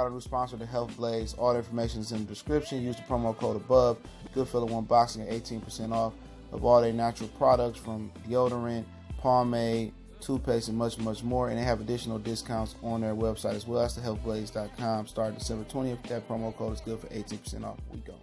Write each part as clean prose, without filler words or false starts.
our new sponsor, the Health Blaze. All the information is in the description. Use the promo code above. Goodfellow One Boxing at 18% off of all their natural products from deodorant, pomade, toothpaste, and much, much more. And they have additional discounts on their website as well. That's thehealthblaze.com. Starting December 20th. That promo code is good for 18% off. We go.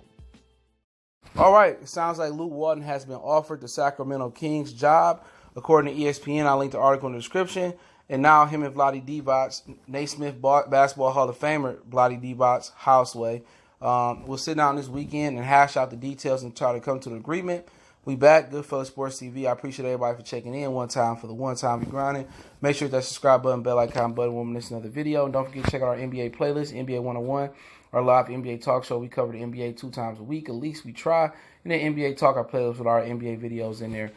All right. It sounds like Luke Walton has been offered the Sacramento Kings job. According to ESPN, I'll link the article in the description. And now him and Vlade Divac, Naismith Basketball Hall of Famer Vlade Divac, Houseway, will sit down this weekend and hash out the details and try to come to an agreement. We back, Goodfellow Sports TV. I appreciate everybody for checking in one time for the one time we grinding. Make sure that subscribe button, bell icon button when we miss another video. And don't forget to check out our NBA playlist, NBA 101, our live NBA talk show. We cover the NBA 2 times a week, at least we try. And then NBA Talk, our playlist with our NBA videos in there.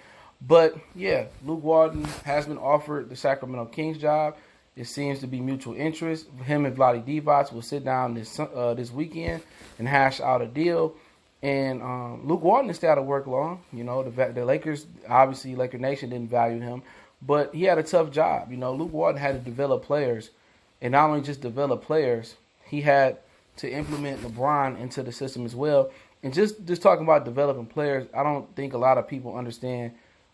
But, yeah, Luke Walton has been offered the Sacramento Kings job. It seems to be mutual interest. Him and Vlade Divac will sit down this weekend and hash out a deal. And Luke Walton is stay out of work long. You know, the Lakers, obviously, Laker Nation didn't value him. But he had a tough job. You know, Luke Walton had to develop players. And not only just develop players, he had to implement LeBron into the system as well. And just talking about developing players, I don't think a lot of people understand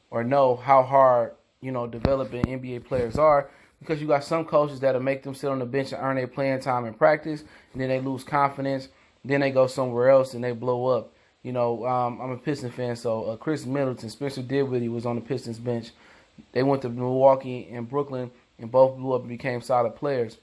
or know how hard, you know, developing NBA players are, because you got some coaches that'll make them sit on the bench and earn their playing time in practice, and then they lose confidence, then they go somewhere else and they blow up. You know, I'm a Pistons fan, so Chris Middleton, Spencer Dinwiddie was on the Pistons bench. They went to Milwaukee and Brooklyn, and both blew up and became solid players.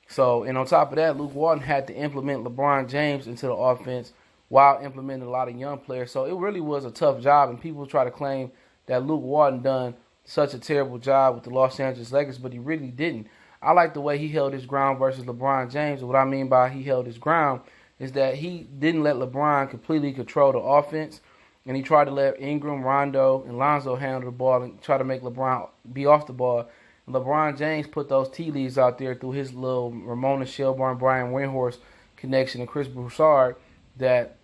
So, and on top of that, Luke Walton had to implement LeBron James into the offense while implementing a lot of young players. So it really was a tough job, and people try to claim that Luke Walton done such a terrible job with the Los Angeles Lakers, but he really didn't. I like the way he held his ground versus LeBron James. And what I mean by he held his ground is that he didn't let LeBron completely control the offense, and he tried to let Ingram, Rondo, and Lonzo handle the ball and try to make LeBron be off the ball. And LeBron James put those tea leaves out there through his little Ramona Shelburne, Brian Windhorst connection, and Chris Broussard that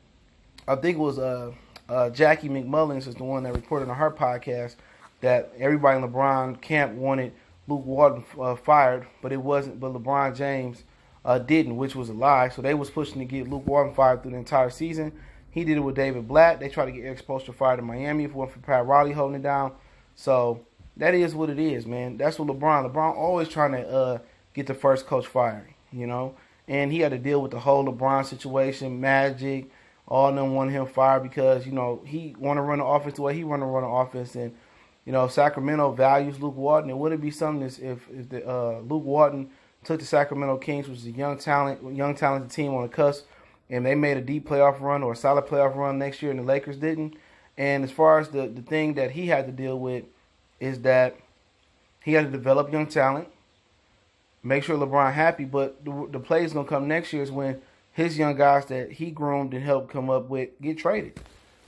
I think was Jackie McMullins is the one that reported on her podcast that everybody in LeBron camp wanted Luke Walton fired, but it wasn't. But LeBron James didn't, which was a lie. So they was pushing to get Luke Walton fired through the entire season. He did it with David Blatt. They tried to get Eric Spoelstra fired in Miami if it wasn't for Pat Riley holding it down. So that is what it is, man. That's what LeBron always trying to get the first coach fired, you know. And he had to deal with the whole LeBron situation, Magic. All of them wanted him fired because, you know, he want to run the offense the way he want to run the offense. And, you know, Sacramento values Luke Walton. It wouldn't be something if Luke Walton took the Sacramento Kings, which is a young talented team on the cusp, and they made a deep playoff run or a solid playoff run next year and the Lakers didn't. And as far as the thing that he had to deal with is that he had to develop young talent, make sure LeBron happy, but the play is going to come next year is when his young guys that he groomed and helped come up with get traded.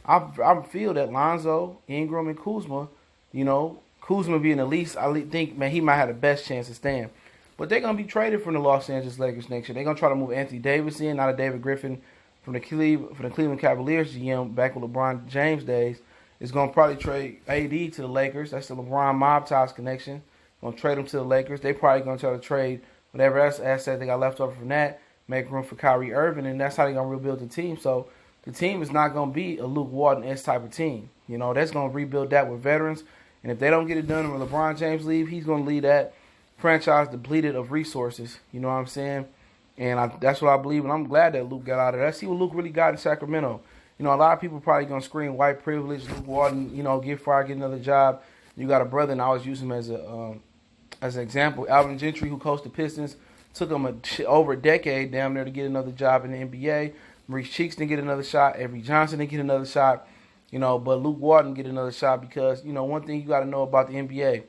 I feel that Lonzo, Ingram, and Kuzma, you know, Kuzma being the least, I think, man, he might have the best chance of staying. But they're going to be traded from the Los Angeles Lakers next year. They're going to try to move Anthony Davis in, not a David Griffin from the Cleveland Cavaliers GM back with LeBron James days. Is going to probably trade AD to the Lakers. That's the LeBron mob ties connection. Going to trade him to the Lakers. They probably going to try to trade whatever else asset they got left over from that, make room for Kyrie Irving, and that's how they're going to rebuild the team. So the team is not going to be a Luke Walton-esque type of team. You know, that's going to rebuild that with veterans. And if they don't get it done when LeBron James leave, he's going to leave that franchise depleted of resources. You know what I'm saying? And that's what I believe, and I'm glad that Luke got out of there. Let's see what Luke really got in Sacramento. You know, a lot of people probably going to scream white privilege, Luke Walton, you know, get fired, get another job. You got a brother, and I always use him as an example. Alvin Gentry, who coached the Pistons, took him over a decade down there to get another job in the NBA. Maurice Cheeks didn't get another shot. Avery Johnson didn't get another shot. You know, but Luke Walton get another shot because, you know, one thing you got to know about the NBA,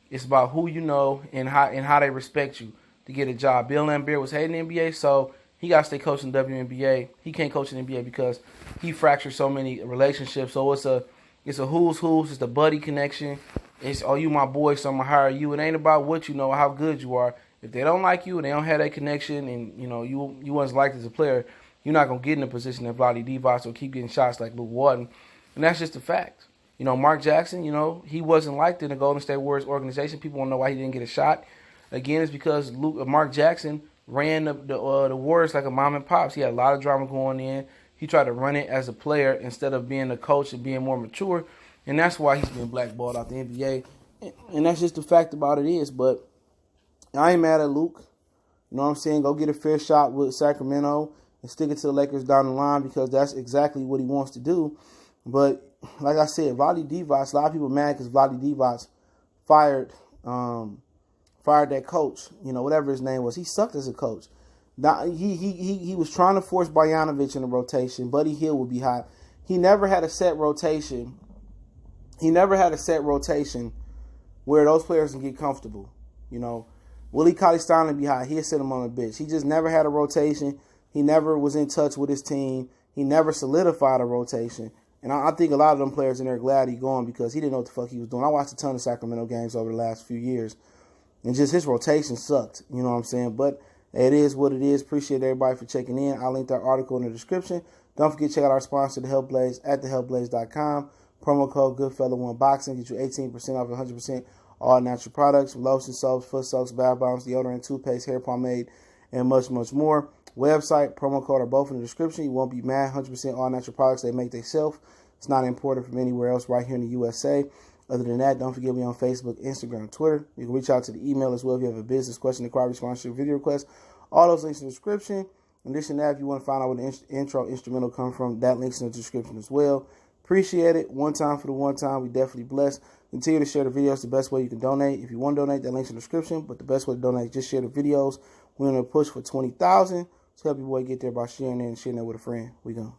it's about who you know and how they respect you to get a job. Bill Laimbeer was hating the NBA, so he got to stay coaching the WNBA. He can't coach in the NBA because he fractured so many relationships. So it's a who's. It's the buddy connection. It's, oh, you my boy, so I'm going to hire you. It ain't about what you know or how good you are. If they don't like you and they don't have that connection and, you know, you wasn't liked as a player, you're not going to get in a position that Vlade Divac will keep getting shots like Luke Walton. And that's just a fact. You know, Mark Jackson, you know, he wasn't liked in the Golden State Warriors organization. People want to know why he didn't get a shot. Again, it's because Mark Jackson ran the Warriors like a mom and pops. He had a lot of drama going in. He tried to run it as a player instead of being a coach and being more mature, and that's why he's been blackballed out the NBA. And that's just the fact about it is. But I ain't mad at Luke. You know what I'm saying? Go get a fair shot with Sacramento and stick it to the Lakers down the line because that's exactly what he wants to do. But like I said, Vlade Divac, a lot of people mad because Vlade Divac fired that coach, whatever his name was. He sucked as a coach. Now, he was trying to force Bojanovic in the rotation. Buddy Hield would be hot. He never had a set rotation. Where those players can get comfortable. Willie Cauley-Stein would be hot. He'd sit him on the bench. He just never had a rotation. He never was in touch with his team. He never solidified a rotation. And I think a lot of them players in there are glad he's gone because he didn't know what the fuck he was doing. I watched a ton of Sacramento games over the last few years. And just his rotation sucked. You know what I'm saying? But it is what it is. Appreciate everybody for checking in. I'll link that article in the description. Don't forget to check out our sponsor, The Health Blaze, at thehealthblaze.com. Promo code Goodfella1Boxing. Get you 18% off 100% all natural products. Lotion, soaps, foot soaps, bath bombs, deodorant, toothpaste, hair pomade, and much, much more. Website, promo code are both in the description. You won't be mad. 100% all natural products they make themselves. It's not imported from anywhere else right here in the USA. Other than that, don't forget me on Facebook, Instagram, Twitter. You can reach out to the email as well if you have a business question, inquiry, sponsorship, video request. All those links in the description. In addition to that, if you want to find out where the intro instrumental come from, that link's in the description as well. Appreciate it. One time for the one time. We definitely blessed. Continue to share the videos. The best way you can donate. If you want to donate, that link's in the description. But the best way to donate is just share the videos. We're going to push for 20,000. So help your boy get there by sharing it and sharing it with a friend. We go.